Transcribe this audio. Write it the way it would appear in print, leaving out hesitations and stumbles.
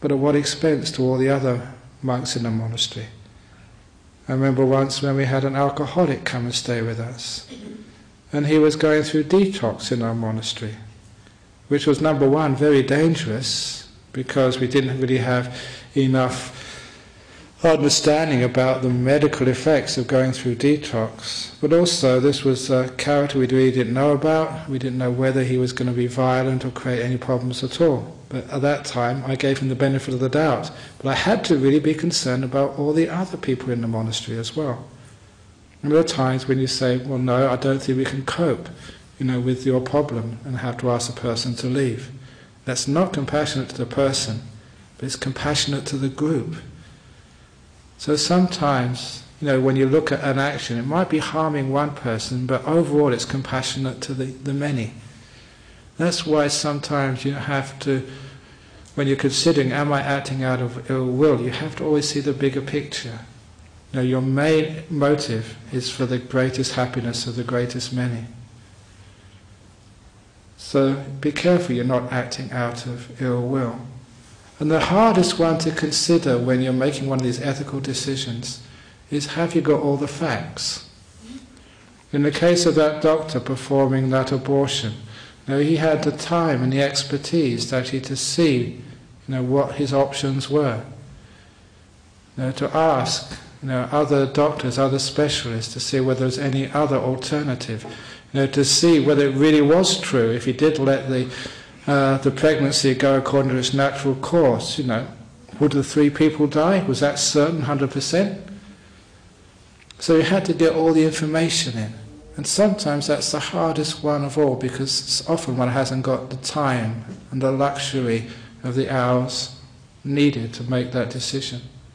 but at what expense to all the other monks in the monastery. I remember once when we had an alcoholic come and stay with us, and he was going through detox in our monastery, which was, number one, very dangerous, because we didn't really have enough understanding about the medical effects of going through detox. But also, this was a character we really didn't know about. We didn't know whether he was going to be violent or create any problems at all. But at that time, I gave him the benefit of the doubt. But I had to really be concerned about all the other people in the monastery as well. And there are times when you say, well, no, I don't think we can cope, with your problem, and have to ask the person to leave. That's not compassionate to the person, but it's compassionate to the group. So sometimes, when you look at an action, it might be harming one person, but overall it's compassionate to the many. That's why sometimes you have to, when you're considering, am I acting out of ill will, you have to always see the bigger picture. Your main motive is for the greatest happiness of the greatest many. So be careful you're not acting out of ill will. And the hardest one to consider when you're making one of these ethical decisions is, have you got all the facts? In the case of that doctor performing that abortion, he had the time and the expertise actually to see what his options were. To ask other doctors, other specialists, to see whether there's any other alternative. To see whether it really was true, if he did let the pregnancy go according to its natural course, would the 3 people die? Was that certain, 100%? So you had to get all the information in. And sometimes that's the hardest one of all, because often one hasn't got the time and the luxury of the hours needed to make that decision.